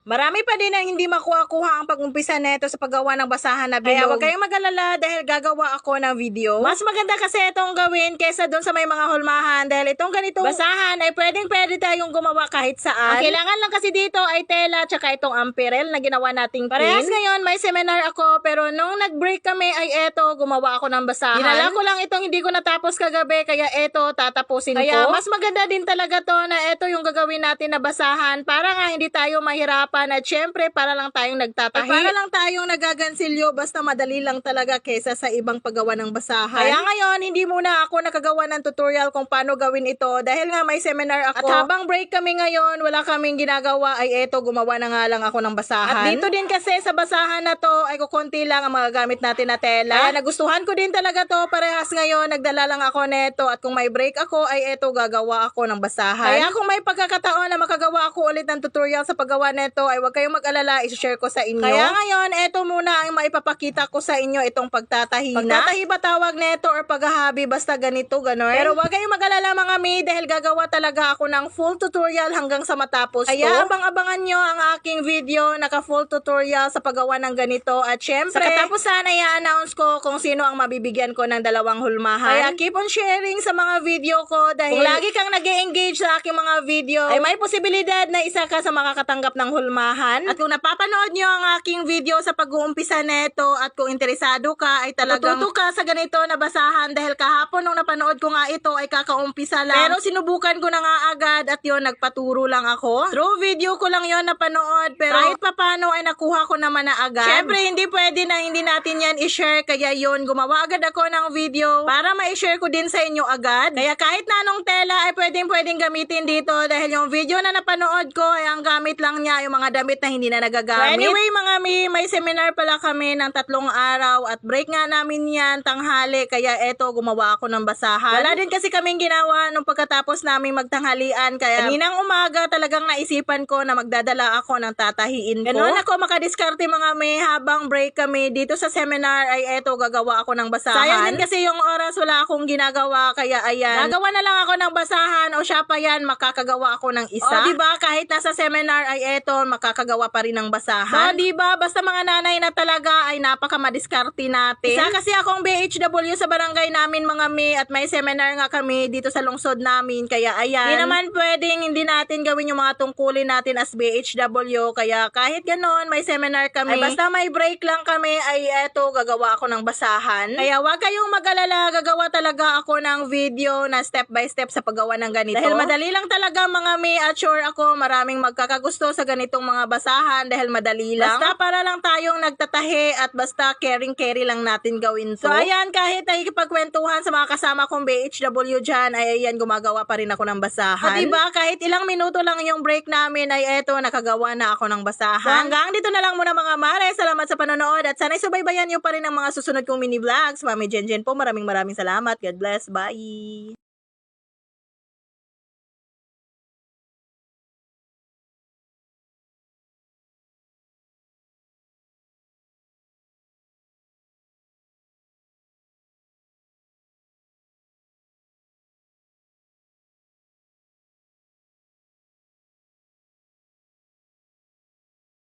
Marami pa din ang hindi makuha-kuha ang pag-umpisa neto sa paggawa ng basahan na bilog. Kaya huwag kayong mag-alala dahil gagawa ako ng video. Mas maganda kasi itong gawin kaysa doon sa may mga hulmahan dahil itong ganitong basahan ay pwedeng-pwede tayong gumawa kahit saan. Ang kailangan lang kasi dito ay tela tsaka itong amperel na ginawa nating pin. Parehas ngayon may seminar ako pero nung nag-break kami ay eto gumawa ako ng basahan. Dinala ko lang itong hindi ko natapos kagabi kaya eto tatapusin ko. Kaya mas maganda din talaga to na eto yung gagawin natin na basahan para nga hindi tayo mahirapan at syempre para lang tayong nagtatahi. Para lang tayong nagagansilyo basta madali lang talaga kesa sa ibang paggawa ng basahan. Kaya ngayon hindi muna ako nakagawa ng tutorial kung paano gawin ito dahil nga may seminar ako. At habang break kami ngayon wala kaming ginagawa ay eto gumawa na nga lang ako ng basahan. At dito din kasi sa basahan na to ay kukunti lang ang mga gamit natin na tela. Kaya nagustuhan ko din talaga to parehas ngayon nagdala lang ako neto at kung may break ako ay eto gagawa ako ng basahan. Kaya kung may pagkakataon na makagawa ako ulit ng tutorial sa paggawa neto ay huwag kayong mag-alala, i-share ko sa inyo. Kaya ngayon, eto muna ang maipapakita ko sa inyo itong pagtatahi na. Pagtatahi ba tawag neto or paghahabi basta ganito, ganon. Pero huwag kayong mag-alala mga mi dahil gagawa talaga ako ng full tutorial hanggang sa matapos to. Kaya abang-abangan nyo ang aking video, naka full tutorial sa paggawa ng ganito at syempre, sa katapusan ay i-announce ko kung sino ang mabibigyan ko ng 2 hulmahan. Kaya keep on sharing sa mga video ko dahil kung lagi kang nag-e-engage sa aking mga video, ay may posibilidad na isa ka sa makakatanggap ng hulmahan. At kung napapanood nyo ang aking video sa pag-uumpisa neto at kung interesado ka ay talagang matututo ka sa ganito na basahan dahil kahapon nung napanood ko nga ito ay kakaumpisa lang. Pero sinubukan ko na nga agad at yun nagpaturo lang ako. True video ko lang yon napanood pero kahit papano ay nakuha ko naman na agad. Syempre hindi pwede na hindi natin yan i-share kaya yun gumawa agad ako ng video para ma-share ko din sa inyo agad. Kaya kahit na anong tela ay pwedeng gamitin dito dahil yung video na napanood ko ay ang gamit lang niya yung mga damit na hindi na nagagamit. So anyway mga mi, may seminar pala kami ng 3 araw at break nga namin yan tanghali kaya eto gumawa ako ng basahan. Wala din kasi kaming ginawa nung pagkatapos naming magtanghalian kaya kaninang umaga talagang naisipan ko na magdadala ako ng tatahiin ko. Ganon ako makadiskarte mga mi habang break kami dito sa seminar ay eto gagawa ako ng basahan. Sayang din kasi yung oras wala akong ginagawa kaya ayan. Gagawa na lang ako ng basahan o siya pa yan makakagawa ako ng isa. O diba kahit nasa seminar ay eto makakagawa pa rin ng basahan. So, diba? Basta mga nanay na talaga ay napaka-madiskarte natin. Isa kasi akong BHW sa barangay namin mga mi at may seminar nga kami dito sa lungsod namin. Kaya ayan. Hindi naman pwedeng hindi natin gawin yung mga tungkulin natin as BHW. Kaya kahit ganon, may seminar kami. Ay basta may break lang kami ay eto, gagawa ako ng basahan. Kaya wag kayong mag-alala, gagawa talaga ako ng video na step by step sa paggawa ng ganito. Dahil madali lang talaga mga mi at sure ako maraming magkakagusto sa ganitong mga basahan dahil madali lang. Basta para lang tayong nagtatahi at basta caring-carry lang natin gawin to. So ayan, kahit nakikipagkwentuhan sa mga kasama kong BHW dyan, ay ayan, gumagawa pa rin ako ng basahan. At diba, kahit ilang minuto lang yung break namin, ay eto, nakagawa na ako ng basahan. So hanggang dito na lang muna mga mare. Salamat sa panonood at sana'y subaybayan nyo pa rin ang mga susunod kong mini vlogs. Mami Jenjen po, maraming salamat. God bless. Bye!